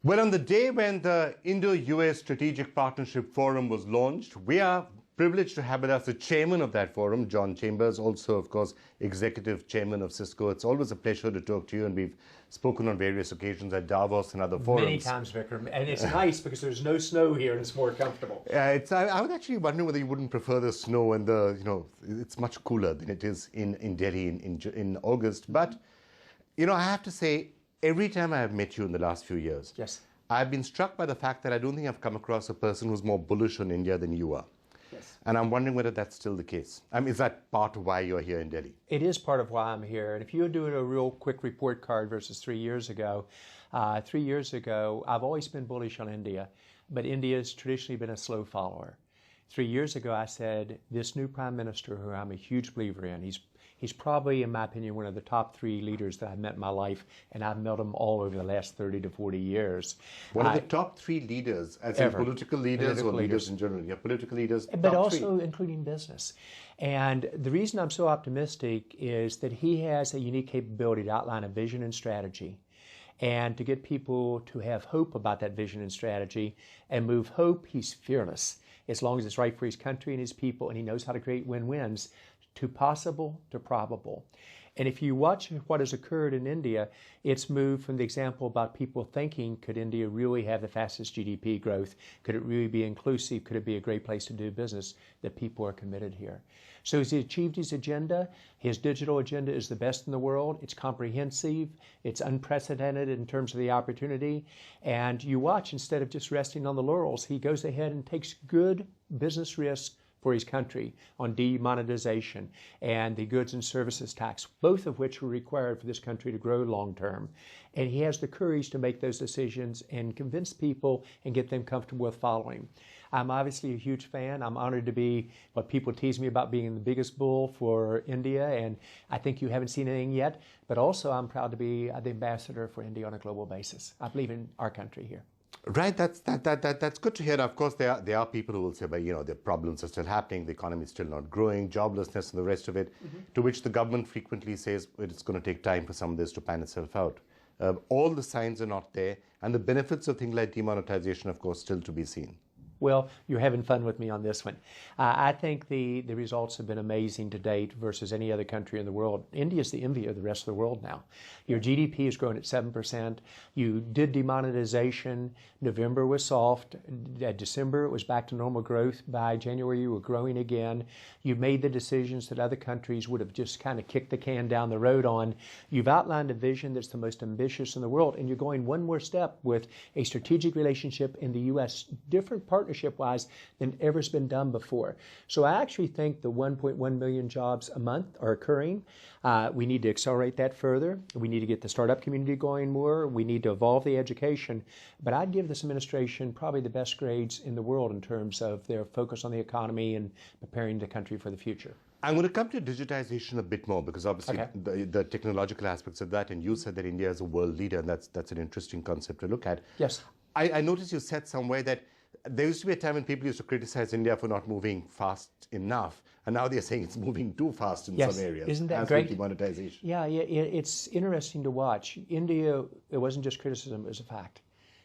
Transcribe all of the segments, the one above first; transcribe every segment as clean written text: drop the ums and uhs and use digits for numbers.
Well, on the day when the Indo-US Strategic Partnership Forum was launched, we are privileged to have with us the chairman of that forum, John Chambers, also, of course, executive chairman of CISCO. It's always a pleasure to talk to you, and we've spoken on various occasions at Davos and other forums. Many times, Vikram, and it's nice because there's no snow here and it's more comfortable. I was actually wondering whether you wouldn't prefer the snow and it's much cooler than it is in Delhi in August. But, I have to say, every time I have met you in the last few years, yes, I've been struck by the fact that I don't think I've come across a person who's more bullish on India than you are. yes. And I'm wondering whether that's still the case. Is that part of why you're here in Delhi? It is part of why I'm here. And if you were doing a real quick report card versus 3 years ago, I've always been bullish on India, but India's traditionally been a slow follower. 3 years ago, I said, this new prime minister, who I'm a huge believer in, he's probably, in my opinion, one of the top 3 leaders that I've met in my life, and I've met them all over the last 30 to 40 years. One of the top 3 leaders, as in political leaders or leaders in general? Yeah, political leaders, but also including business. And the reason I'm so optimistic is that he has a unique capability to outline a vision and strategy, and to get people to have hope about that vision and strategy and move hope. He's fearless as long as it's right for his country and his people, and he knows how to create win-wins to possible to probable. And if you watch what has occurred in India, it's moved from the example about people thinking, could India really have the fastest GDP growth? Could it really be inclusive? Could it be a great place to do business? That people are committed here. So has he achieved his agenda? His digital agenda is the best in the world. It's comprehensive. It's unprecedented in terms of the opportunity. And you watch, instead of just resting on the laurels, he goes ahead and takes good business risks for his country on demonetization and the goods and services tax, both of which were required for this country to grow long term. And he has the courage to make those decisions and convince people and get them comfortable with following. I'm obviously a huge fan. I'm honored to be what people tease me about, being the biggest bull for India, and I think you haven't seen anything yet, but also I'm proud to be the ambassador for India on a global basis. I believe in our country here. Right, that's good to hear. Of course, there are people who will say, but the problems are still happening, the economy is still not growing, joblessness and the rest of it, to which the government frequently says it's going to take time for some of this to pan itself out. All the signs are not there, and the benefits of things like demonetization, of course, still to be seen. Well, you're having fun with me on this one. I think the results have been amazing to date versus any other country in the world. India is the envy of the rest of the world now. Your GDP is growing at 7%. You did demonetization. November was soft. December, it was back to normal growth. By January, you were growing again. You made the decisions that other countries would have just kind of kicked the can down the road on. You've outlined a vision that's the most ambitious in the world, and you're going one more step with a strategic relationship in the U.S., different partnership-wise than ever's been done before. So I actually think the 1.1 million jobs a month are occurring. We need to accelerate that further. We need to get the startup community going more. We need to evolve the education. But I'd give this administration probably the best grades in the world in terms of their focus on the economy and preparing the country for the future. I'm going to come to digitization a bit more, because obviously the technological aspects of that, and you said that India is a world leader, and that's an interesting concept to look at. Yes. I noticed you said somewhere that there used to be a time when people used to criticize India for not moving fast enough, and now they're saying it's moving too fast in some areas. Isn't that great? Demonetization. Yeah, it's interesting to watch. India, it wasn't just criticism, it was a fact.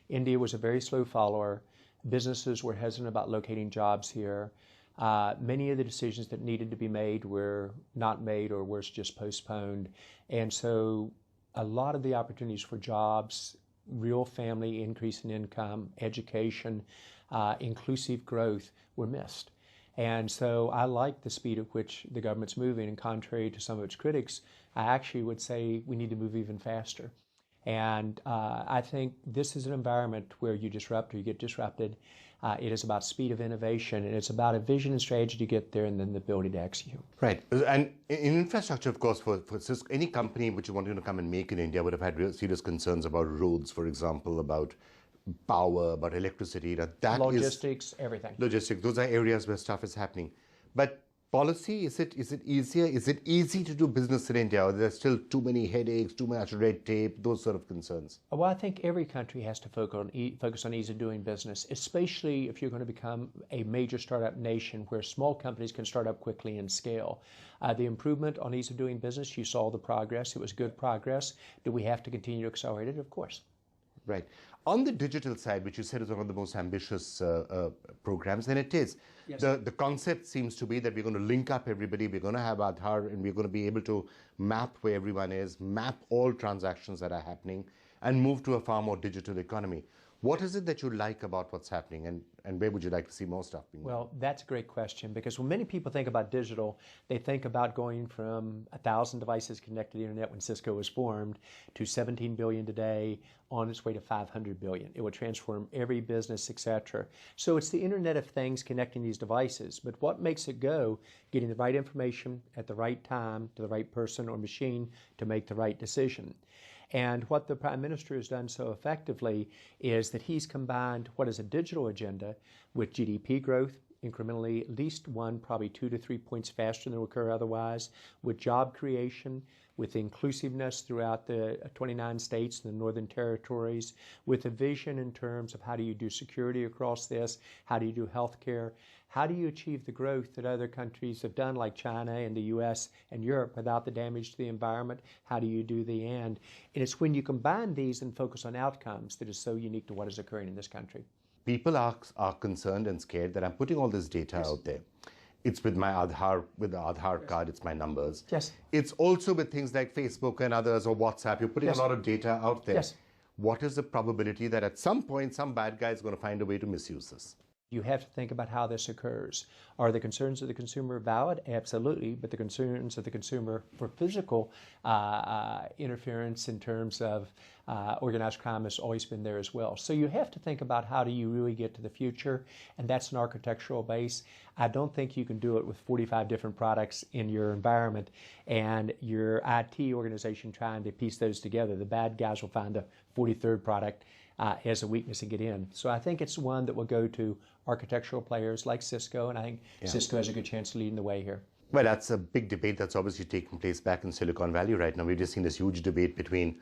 India was a very slow follower. Businesses were hesitant about locating jobs here. Many of the decisions that needed to be made were not made, or worse, just postponed. And so a lot of the opportunities for jobs, real family increase in income, education, inclusive growth were missed. And so I like the speed at which the government's moving, and contrary to some of its critics, I actually would say we need to move even faster. And I think this is an environment where you disrupt or you get disrupted. It is about speed of innovation, and it's about a vision and strategy to get there, and then the ability to execute. Right. And in infrastructure, of course, for CISCO, any company which you wanted to come and make in India would have had real serious concerns about roads, for example, about power, about electricity. Logistics, everything. Logistics. Those are areas where stuff is happening. But policy, is it easier? Is it easy to do business in India, or there's still too many headaches, too much red tape, those sort of concerns? Well, I think every country has to focus on ease of doing business, especially if you're going to become a major startup nation where small companies can start up quickly and scale. The improvement on ease of doing business, you saw the progress. It was good progress. Do we have to continue to accelerate it? Of course. Right. On the digital side, which you said is one of the most ambitious programs, and it is. Yes. The concept seems to be that we're going to link up everybody, we're going to have Aadhaar, and we're going to be able to map where everyone is, map all transactions that are happening, and move to a far more digital economy. What is it that you like about what's happening, and where would you like to see more stuff being done? Well, that's a great question, because when many people think about digital, they think about going from 1,000 devices connected to the internet when Cisco was formed to 17 billion today, on its way to 500 billion. It will transform every business, etc. So it's the Internet of Things connecting these devices. But what makes it go? Getting the right information at the right time to the right person or machine to make the right decision. And what the Prime Minister has done so effectively is that he's combined what is a digital agenda with GDP growth, incrementally at least one, probably 2 to 3 points faster than would occur otherwise, with job creation, with inclusiveness throughout the 29 states and the Northern Territories, with a vision in terms of how do you do security across this, how do you do healthcare, how do you achieve the growth that other countries have done like China and the US and Europe without the damage to the environment, how do you do the and it's when you combine these and focus on outcomes that is so unique to what is occurring in this country. People are concerned and scared that I'm putting all this data Yes. out there. It's with my Aadhaar, with the Aadhaar Yes. card, it's my numbers. Yes. It's also with things like Facebook and others, or WhatsApp. You're putting Yes. a lot of data out there. Yes. What is the probability that at some point some bad guy is going to find a way to misuse this? You have to think about how this occurs. Are the concerns of the consumer valid? Absolutely, but the concerns of the consumer for physical interference in terms of organized crime has always been there as well. So you have to think about how do you really get to the future, and that's an architectural base. I don't think you can do it with 45 different products in your environment and your IT organization trying to piece those together. The bad guys will find a 43rd product as a weakness and get in. So I think it's one that will go to architectural players like Cisco, and I think Cisco has a good chance of leading the way here. Well, that's a big debate that's obviously taking place back in Silicon Valley right now. We've just seen this huge debate between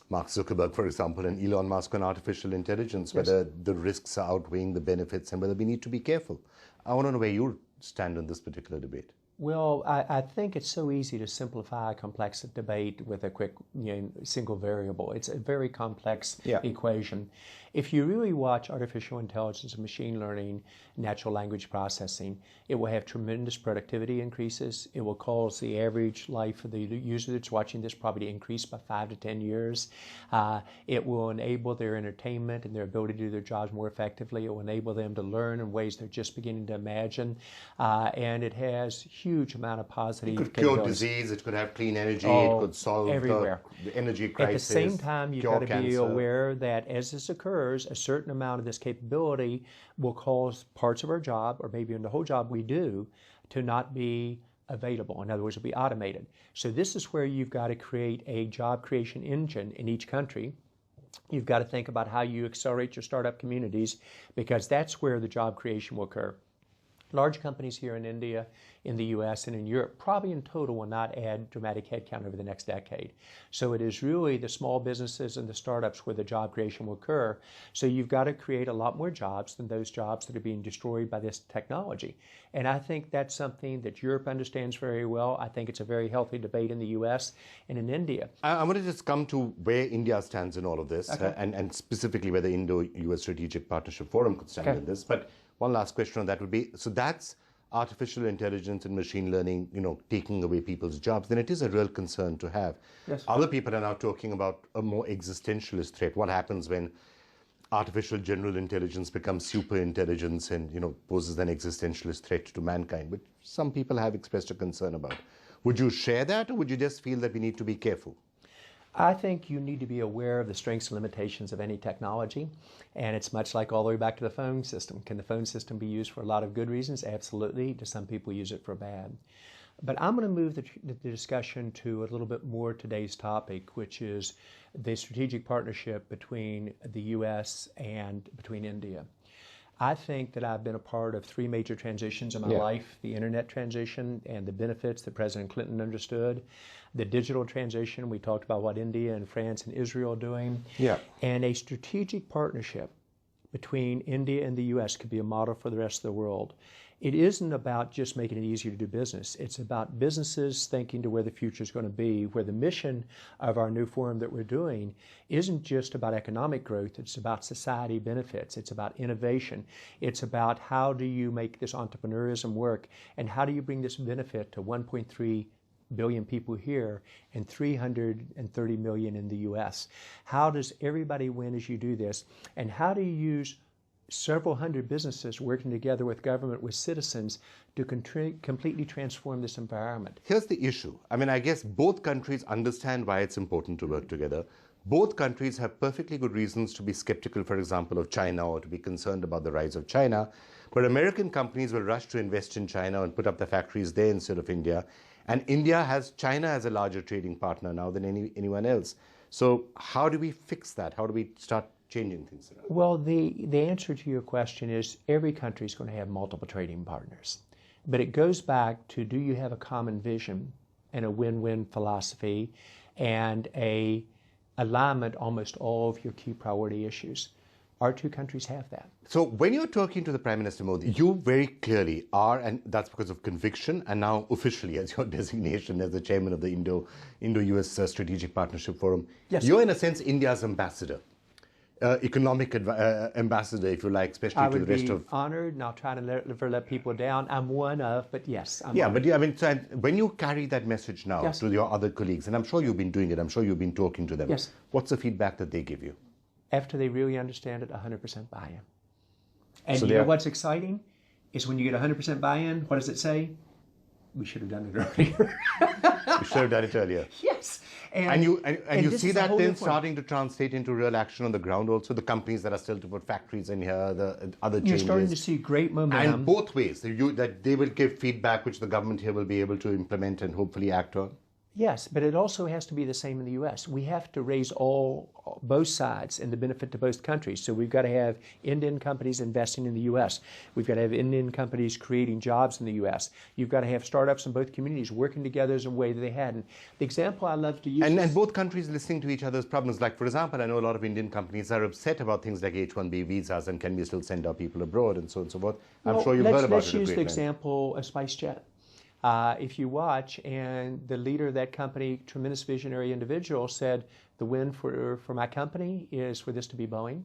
Mark Zuckerberg, for example, and Elon Musk on artificial intelligence, whether the risks are outweighing the benefits and whether we need to be careful. I want to know where you stand on this particular debate. Well, I think it's so easy to simplify a complex debate with a quick single variable. It's a very complex equation. If you really watch artificial intelligence and machine learning, natural language processing, it will have tremendous productivity increases. It will cause the average life of the user that's watching this probably to increase by 5 to 10 years. It will enable their entertainment and their ability to do their jobs more effectively. It will enable them to learn in ways they're just beginning to imagine. And it has huge amount of positive It could cure disease, it could have clean energy, it could solve the energy crisis. At the same time, you've got to be cancer. aware that as this occurs, a certain amount of this capability will cause parts of our job, or maybe in the whole job we do, to not be available. In other words, it'll be automated. So this is where you've got to create a job creation engine in each country. You've got to think about how you accelerate your startup communities, because that's where the job creation will occur. Large companies here in India, in the US, and in Europe probably in total will not add dramatic headcount over the next decade. So it is really the small businesses and the startups where the job creation will occur. So you've got to create a lot more jobs than those jobs that are being destroyed by this technology. And I think that's something that Europe understands very well. I think it's a very healthy debate in the US and in India. I want to just come to where India stands in all of this, and specifically where the Indo-US Strategic Partnership Forum could stand in this. But one last question on that would be, so that's artificial intelligence and machine learning, taking away people's jobs, then it is a real concern to have. Yes. Other people are now talking about a more existentialist threat. What happens when artificial general intelligence becomes super intelligence and, poses an existentialist threat to mankind, which some people have expressed a concern about. Would you share that, or would you just feel that we need to be careful? I think you need to be aware of the strengths and limitations of any technology, and it's much like all the way back to the phone system. Can the phone system be used for a lot of good reasons? Absolutely. Do some people use it for bad? But I'm going to move the discussion to a little bit more today's topic, which is the strategic partnership between the U.S. and between India. I think that I've been a part of 3 major transitions in my life: the internet transition and the benefits that President Clinton understood, the digital transition, we talked about what India and France and Israel are doing, and a strategic partnership between India and the U.S. could be a model for the rest of the world. It isn't about just making it easier to do business. It's about businesses thinking to where the future is going to be, where the mission of our new forum that we're doing isn't just about economic growth. It's about society benefits. It's about innovation. It's about how do you make this entrepreneurism work, and how do you bring this benefit to 1.3 billion people here and 330 million in the U.S. How does everybody win as you do this? And how do you use several hundred businesses working together with government, with citizens, to completely transform this environment? Here's the issue. I mean, I guess both countries understand why it's important to work together. Both countries have perfectly good reasons to be skeptical, for example, of China, or to be concerned about the rise of China. But American companies will rush to invest in China and put up their factories there instead of India. And China has a larger trading partner now than anyone else. So how do we fix that? How do we start changing things around? Well, the answer to your question is every country is going to have multiple trading partners. But it goes back to, do you have a common vision and a win-win philosophy and a alignment on almost all of your key priority issues? Our two countries have that. So when you're talking to the Prime Minister Modi, you very clearly are, and that's because of conviction, and now officially as your designation as the chairman of the Indo-US Strategic Partnership Forum, yes, you're in a sense India's ambassador. Economic ambassador, if you like, especially to the rest of... I would be honored, and I'll try to never let people down. I'm one of, but yes, I'm Yeah, honored. but I mean, so when you carry that message now Yes. to your other colleagues, and I'm sure you've been doing it, I'm sure you've been talking to them, Yes. what's the feedback that they give you? After they really understand it, 100% buy-in. And So you know what's exciting? Is when you get 100% buy-in, what does it say? We should have done it earlier. You should have done it earlier. Yes. And you this see is a that whole then new form. starting to translate into real action on the ground also, the companies that are still to put factories in here, the other changes. You're starting to see great momentum. And both ways, that they will give feedback which the government here will be able to implement and hopefully act on. Yes, but it also has to be the same in the U.S. We have to raise both sides and the benefit to both countries. So we've got to have Indian companies investing in the U.S. We've got to have Indian companies creating jobs in the U.S. You've got to have startups in both communities working together as a way that they hadn't. The example I love to use And both countries listening to each other's problems. Like, for example, I know a lot of Indian companies are upset about things like H-1B visas and can we still send our people abroad and so on and so forth. I'm sure you've heard about it. Let's use the example of SpiceJet. If you watch, and the leader of that company, tremendous visionary individual, said, the win for my company is for this to be Boeing.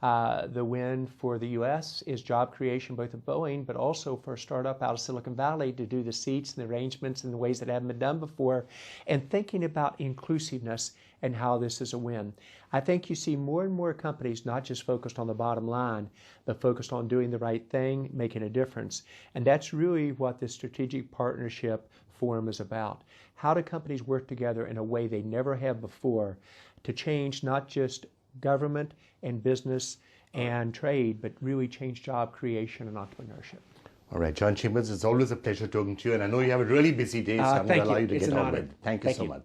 The win for the U.S. is job creation, both of Boeing, but also for a startup out of Silicon Valley to do the seats and the arrangements in the ways that haven't been done before, and thinking about inclusiveness and how this is a win. I think you see more and more companies not just focused on the bottom line, but focused on doing the right thing, making a difference. And that's really what this Strategic Partnership Forum is about. How do companies work together in a way they never have before to change not just government and business and trade, but really change job creation and entrepreneurship. All right, John Chambers, it's always a pleasure talking to you, and I know you have a really busy day, so I'm going to allow you to get on with it. Thank you so much.